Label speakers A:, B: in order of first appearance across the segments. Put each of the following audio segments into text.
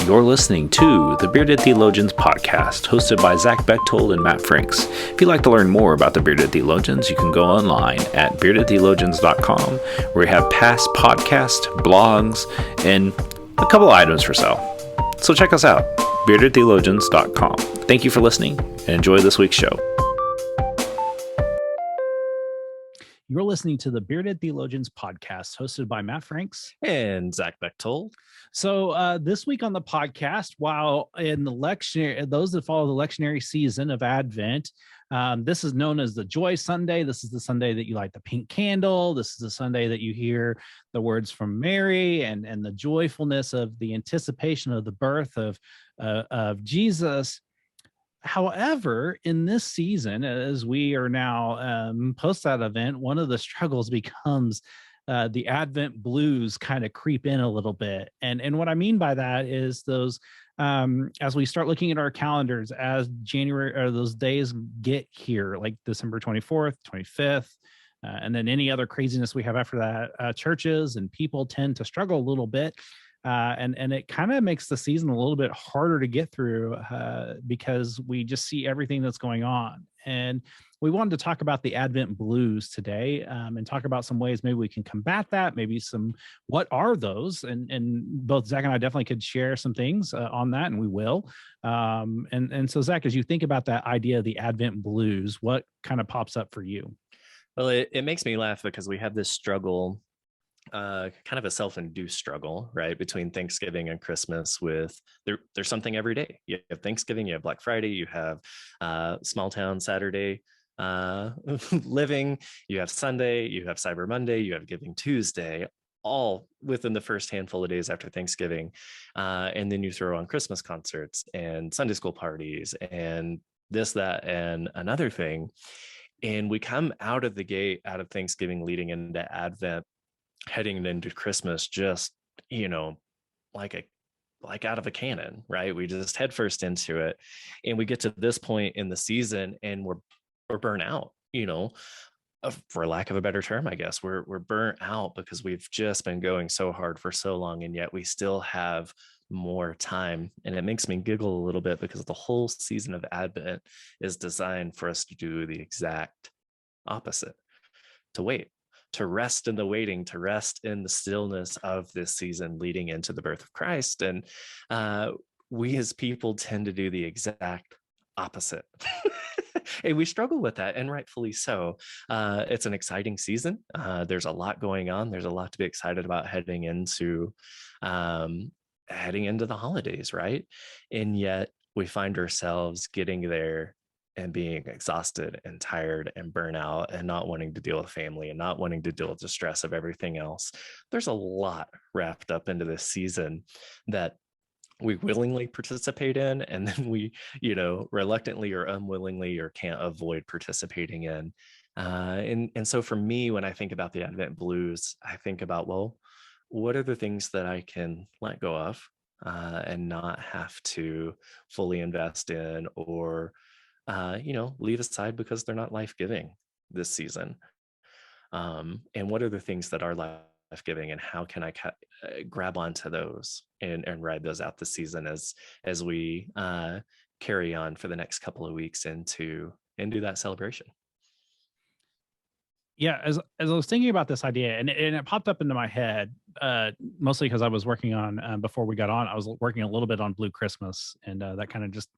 A: You're listening to the Bearded Theologians podcast, hosted by Zach Bechtold and Matt Franks. If you'd like to learn more about the Bearded Theologians, you can go online at beardedtheologians.com, where we have past podcasts, blogs, and a couple items for sale. So check us out, beardedtheologians.com. Thank you for listening, and enjoy this week's show. You're listening to the Bearded Theologians podcast, hosted by Matt Franks
B: and Zach Bechtold.
A: So this week on the podcast, while in the lectionary, those that follow the lectionary season of Advent, this is known as the Joy Sunday. This is the Sunday that you light the pink candle. This is the Sunday that you hear the words from Mary and the joyfulness of the anticipation of the birth of Jesus. However, in this season, as we are now post that event, one of the struggles becomes the Advent blues kind of creep in a little bit. And what I mean by that is those, as we start looking at our calendars, as January or those days get here, like December 24th, 25th, and then any other craziness we have after that, churches and people tend to struggle a little bit. And it kind of makes the season a little bit harder to get through because we just see everything that's going on. And we wanted to talk about the Advent blues today and talk about some ways maybe we can combat that, maybe what are those? And both Zach and I definitely could share some things on that, and we will. And so, Zach, as you think about that idea of the Advent blues, what kind of pops up for you?
B: Well, it makes me laugh because we have this struggle, kind of a self-induced struggle, right, between Thanksgiving and Christmas. There's something every day. You have Thanksgiving, you have Black Friday, you have small town Saturday living, you have Sunday, you have Cyber Monday, you have Giving Tuesday, all within the first handful of days after Thanksgiving. And then you throw on Christmas concerts and Sunday school parties and this, that, and another thing. And we come out of the gate, out of Thanksgiving, leading into Advent, heading into Christmas, just, like out of a cannon, right? We just head first into it. And we get to this point in the season and we're burnt out, for lack of a better term, I guess. We're burnt out because we've just been going so hard for so long, and yet we still have more time. And it makes me giggle a little bit because the whole season of Advent is designed for us to do the exact opposite, to wait, to rest in the waiting, to rest in the stillness of this season leading into the birth of Christ. And we as people tend to do the exact opposite. And we struggle with that, and rightfully so. It's an exciting season. There's a lot going on. There's a lot to be excited about heading into the holidays, right? And yet we find ourselves getting there and being exhausted and tired and burnt out and not wanting to deal with family and not wanting to deal with the stress of everything else. There's a lot wrapped up into this season that we willingly participate in, and then we, reluctantly or unwillingly or can't avoid participating in. And so for me, when I think about the Advent blues, I think about, well, what are the things that I can let go of and not have to fully invest in or leave aside because they're not life-giving this season. And what are the things that are life-giving, and how can I grab onto those and ride those out this season as we carry on for the next couple of weeks and do that celebration.
A: Yeah, as I was thinking about this idea, and it popped up into my head, mostly because I was working on, before we got on, I was working a little bit on Blue Christmas, and that kind of just,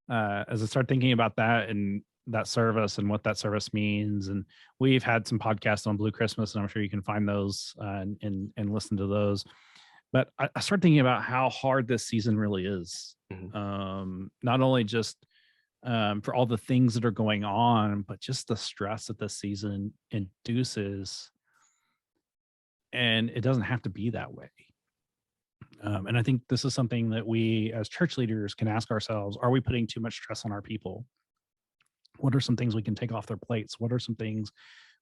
A: as I started thinking about that and that service and what that service means, and we've had some podcasts on Blue Christmas, and I'm sure you can find those and listen to those. But I started thinking about how hard this season really is. Mm-hmm. Not only just for all the things that are going on, but just the stress that this season induces. And it doesn't have to be that way. And I think this is something that we as church leaders can ask ourselves: are we putting too much stress on our people? What are some things we can take off their plates? What are some things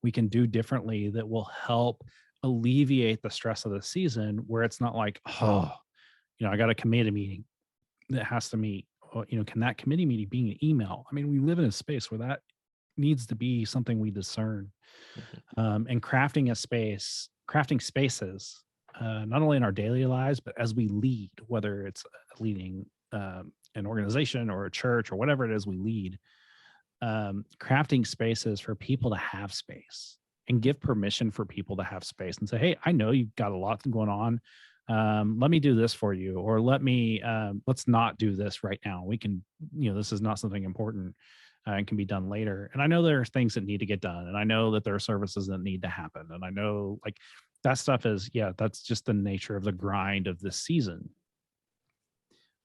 A: we can do differently that will help alleviate the stress of the season, where it's not like, I got a committee meeting that has to meet. Or, can that committee meeting be an email? I mean, we live in a space where that needs to be something we discern. And crafting spaces not only in our daily lives, but as we lead, whether it's leading an organization or a church or whatever it is we lead, crafting spaces for people to have space and give permission for people to have space and say, hey, I know you've got a lot going on. Let me do this for you, or let's not do this right now. We can, this is not something important and can be done later. And I know there are things that need to get done. And I know that there are services that need to happen. And I know like that stuff is, that's just the nature of the grind of this season.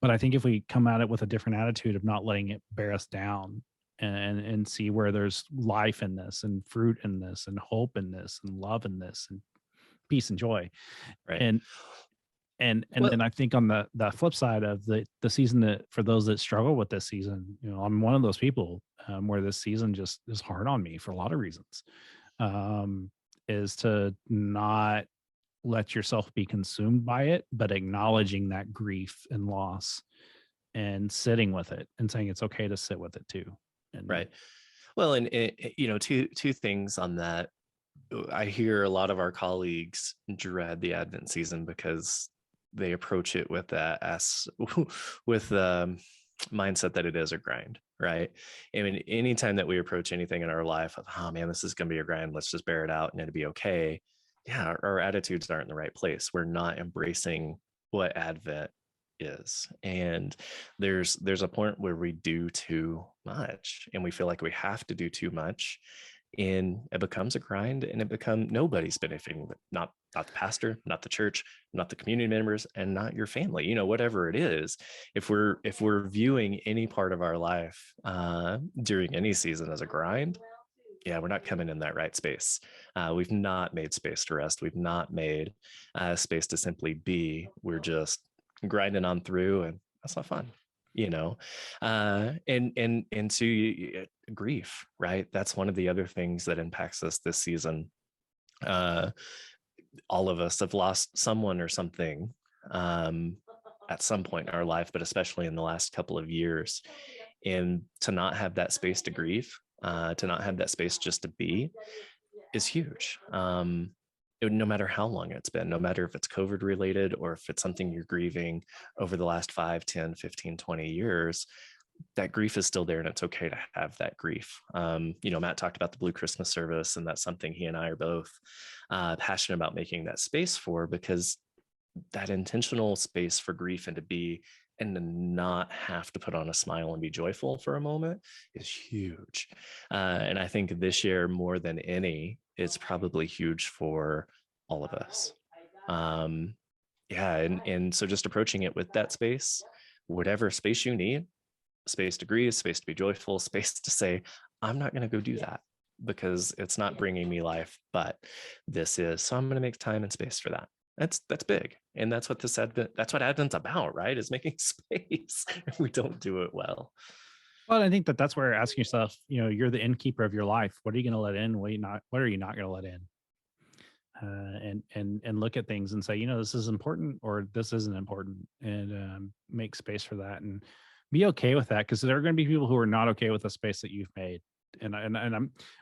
A: But I think if we come at it with a different attitude of not letting it bear us down, and see where there's life in this and fruit in this and hope in this and love in this and peace and joy.
B: Right.
A: And then I think on the flip side of the season, that for those that struggle with this season, I'm one of those people where this season just is hard on me for a lot of reasons, is to not let yourself be consumed by it, but acknowledging that grief and loss and sitting with it and saying it's okay to sit with it too.
B: Right. Well, and two things on that. I hear a lot of our colleagues dread the Advent season because they approach it with with the mindset that it is a grind, right? I mean, anytime that we approach anything in our life of, oh man, this is going to be a grind, let's just bear it out and it'll be okay. Yeah, our attitudes aren't in the right place. We're not embracing what Advent is, and there's a point where we do too much and we feel like we have to do too much, and it becomes a grind, and nobody's benefiting, not the pastor, not the church, not the community members, and not your family, whatever it is. If we're viewing any part of our life during any season as a grind, we're not coming in that right space. We've not made space to rest. We've not made space to simply be. We're just grinding on through, and that's not fun, and to grief, right? That's one of the other things that impacts us this season. All of us have lost someone or something at some point in our life, but especially in the last couple of years. And to not have that space to grieve, to not have that space just to be, is huge. No matter how long it's been, no matter if it's COVID related or if it's something you're grieving over the last 5, 10, 15, 20 years, that grief is still there, and it's okay to have that grief. Matt talked about the Blue Christmas service, and that's something he and I are both passionate about making that space for, because that intentional space for grief and to be, and to not have to put on a smile and be joyful for a moment is huge. And I think this year, more than any, it's probably huge for all of us. And so just approaching it with that space, whatever space you need, space to grieve, space to be joyful, space to say, I'm not going to go do that because it's not bringing me life, but this is. So I'm going to make time and space for that. That's big. And that's what that's what Advent's about, right? Is making space. We don't do it well.
A: Well, I think that's where asking yourself, you're the innkeeper of your life. What are you going to let in? What are you not going to let in? And look at things and say, this is important or this isn't important, and make space for that and be okay with that, because there are going to be people who are not okay with the space that you've made. And I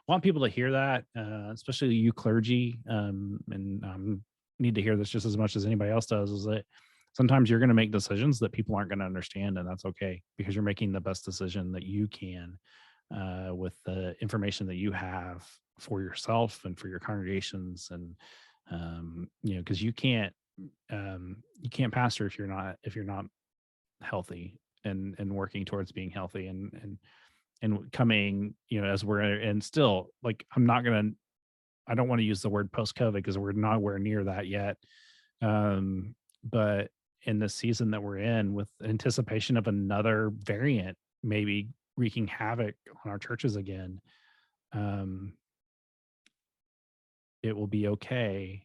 A: want people to hear that, especially you clergy, and need to hear this just as much as anybody else does, is that sometimes you're going to make decisions that people aren't going to understand, and that's okay, because you're making the best decision that you can with the information that you have for yourself and for your congregations. And because you can't pastor if you're not healthy and working towards being healthy and coming, as we're, and still, like, I don't want to use the word post-COVID because we're nowhere near that yet. But in the season that we're in, with anticipation of another variant maybe wreaking havoc on our churches again, it will be okay.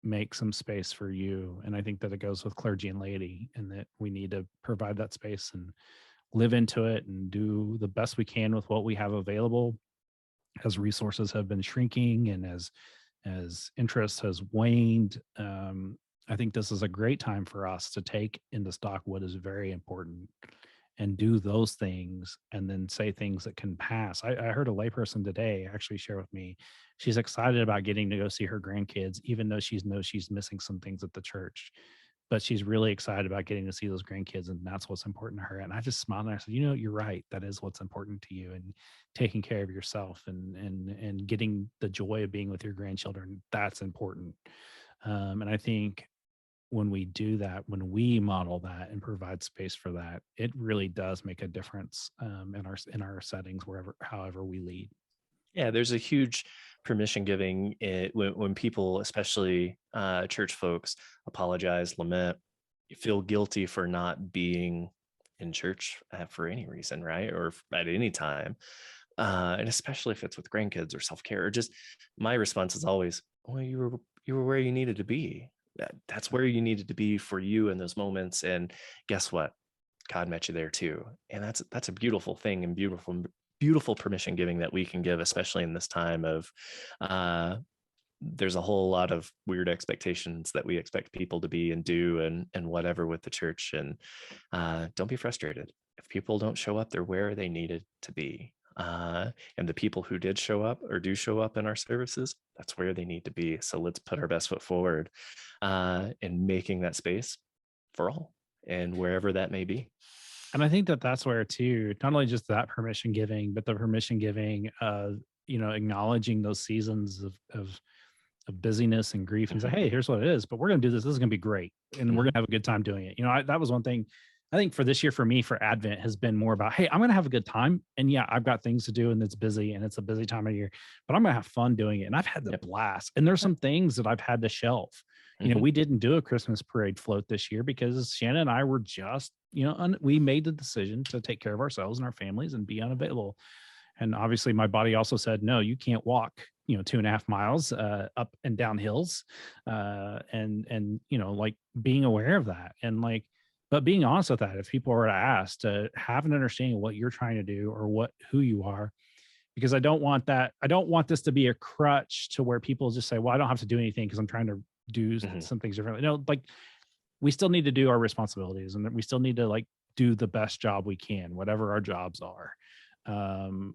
A: Make some space for you. And I think that it goes with clergy and laity, and that we need to provide that space and live into it and do the best we can with what we have available, as resources have been shrinking and as interest has waned. I think this is a great time for us to take into stock what is very important and do those things and then say things that can pass. I heard a layperson today actually share with me, she's excited about getting to go see her grandkids, even though she knows she's missing some things at the church. But she's really excited about getting to see those grandkids, and that's what's important to her. And I just smiled and I said, you're right. That is what's important to you, and taking care of yourself and getting the joy of being with your grandchildren. That's important. And I think when we do that, when we model that and provide space for that, it really does make a difference in our settings, however we lead.
B: Yeah, there's a huge permission giving when people, especially church folks, apologize, lament, feel guilty for not being in church for any reason, right? Or at any time. And especially if it's with grandkids or self-care, or just my response is always, well, you were where you needed to be. That's where you needed to be for you in those moments. And guess what? God met you there too. And that's a beautiful thing, and beautiful permission giving that we can give, especially in this time of there's a whole lot of weird expectations that we expect people to be and do and whatever with the church. And don't be frustrated if people don't show up. They're where they needed to be. And the people who did show up or do show up in our services, that's where they need to be. So let's put our best foot forward in making that space for all, and wherever that may be.
A: And I think that's where too, not only just that permission giving, but the permission giving of, acknowledging those seasons of busyness and grief, and say, hey, here's what it is, but we're going to do this. This is going to be great. And we're going to have a good time doing it. That was one thing I think for this year, for me, for Advent, has been more about, hey, I'm going to have a good time. And yeah, I've got things to do, and it's busy, and it's a busy time of year, but I'm going to have fun doing it. And I've had the blast. And there's some things that I've had to shelve. We didn't do a Christmas parade float this year because Shannon and I were just, we made the decision to take care of ourselves and our families and be unavailable. And obviously my body also said, no, you can't walk, 2.5 miles up and down hills. And like being aware of that, and but being honest with that, if people are asked to have an understanding of what you're trying to do or who you are, because I don't want this to be a crutch to where people just say, well, I don't have to do anything because I'm trying to do some things differently. No, we still need to do our responsibilities, and we still need to do the best job we can, whatever our jobs are.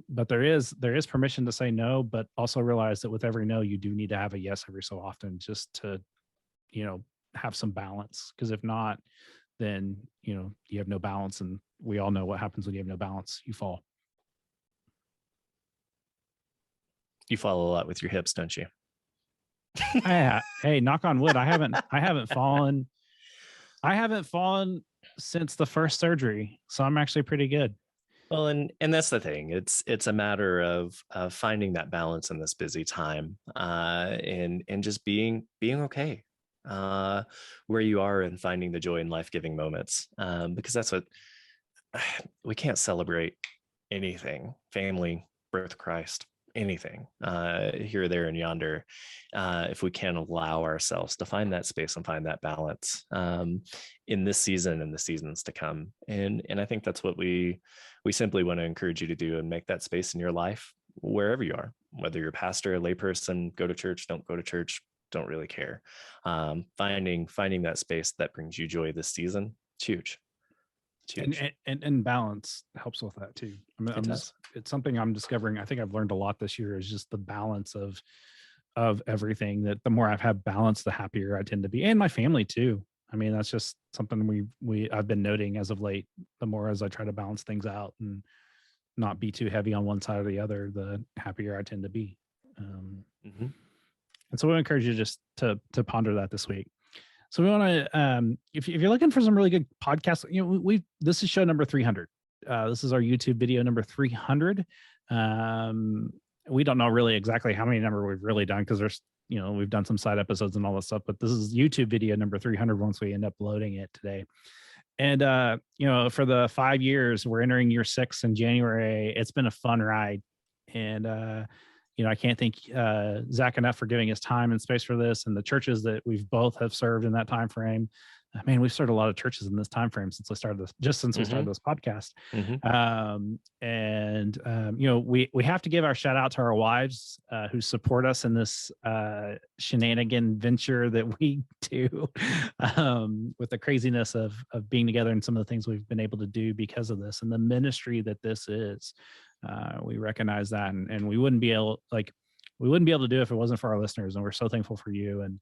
A: But there is permission to say no, but also realize that with every no, you do need to have a yes every so often, just to, have some balance. Because if not, then, you have no balance, and we all know what happens when you have no balance. You fall.
B: You fall a lot with your hips, don't you?
A: Hey, knock on wood. I haven't fallen. I haven't fallen since the first surgery, so I'm actually pretty good.
B: Well, and that's the thing. It's a matter of finding that balance in this busy time, and just being okay where you are, and finding the joy in life-giving moments, because that's what we can't celebrate anything, family, birth of Christ, anything here, there, and yonder, if we can't allow ourselves to find that space and find that balance in this season and the seasons to come. And I think that's what we simply want to encourage you to do, and make that space in your life wherever you are, whether you're a pastor, a layperson, go to church, don't go to church, don't really care. Finding that space that brings you joy this season, it's huge.
A: And balance helps with that too. It's something I'm discovering. I think I've learned a lot this year, is just the balance of everything. That the more I've had balance, the happier I tend to be, and my family too. That's just something I've been noting as of late. The more as I try to balance things out and not be too heavy on one side or the other, the happier I tend to be. And so we encourage you just to ponder that this week. So we want to, if you're looking for some really good podcasts, this is show number 300. This is our YouTube video number 300. We don't know really exactly how many number we've really done, because there's, we've done some side episodes and all that stuff, but this is YouTube video number 300 once we end up loading it today. And, for the 5 years, we're entering year 6 in January. It's been a fun ride. And, I can't thank Zach enough for giving us time and space for this, and the churches that we've both have served in that time frame. I mean, we've served a lot of churches in this time frame since we started this podcast. We have to give our shout out to our wives who support us in this shenanigan venture that we do with the craziness of being together and some of the things we've been able to do because of this and the ministry that this is. We recognize that, and we wouldn't be able to do it if it wasn't for our listeners, and we're so thankful for you. And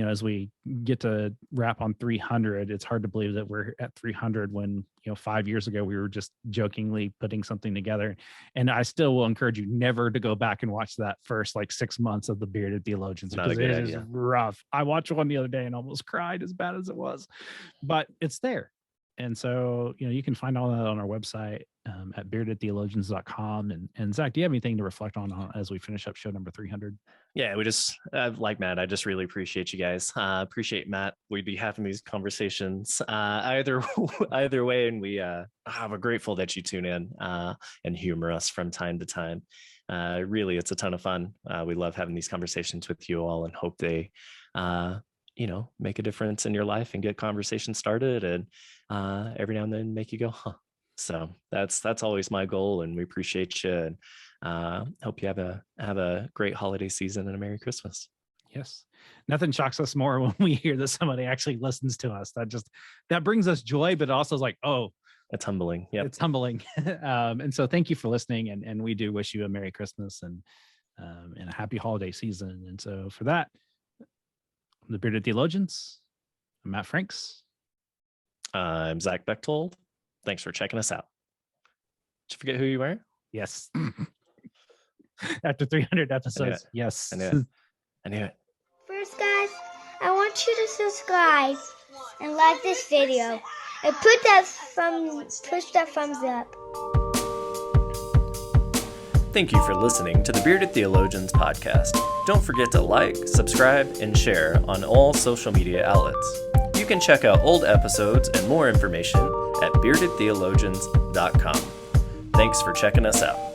A: as we get to wrap on 300, it's hard to believe that we're at 300 when 5 years ago we were just jokingly putting something together. And I still will encourage you never to go back and watch that first 6 months of the Bearded Theologians, because it is rough. I watched one the other day and almost cried, as bad as it was, but it's there. And so, you can find all that on our website at beardedtheologians.com. And Zach, do you have anything to reflect on as we finish up show number 300?
B: Yeah, we just, like Matt, I just really appreciate you guys. Appreciate Matt. We'd be having these conversations either way. And we're grateful that you tune in and humor us from time to time. Really, it's a ton of fun. We love having these conversations with you all and hope they make a difference in your life and get conversations started, and every now and then make you go, huh. So that's always my goal, and we appreciate you, and hope you have a great holiday season and a Merry Christmas.
A: Yes. Nothing shocks us more when we hear that somebody actually listens to us. That brings us joy, but also is like, oh,
B: it's humbling. Yeah, it's
A: humbling. And so thank you for listening, and we do wish you a Merry Christmas and a happy holiday season. And so for that, the Bearded Theologians, I'm Matt Franks.
B: I'm Zach Bechtold. Thanks for checking us out. Did you forget who you were?
A: Yes. After 300 episodes, yes.
B: I knew it.
C: First, guys, I want you to subscribe and like this video and push that thumbs up.
B: Thank you for listening to the Bearded Theologians podcast. Don't forget to like, subscribe, and share on all social media outlets. You can check out old episodes and more information at beardedtheologians.com. Thanks for checking us out.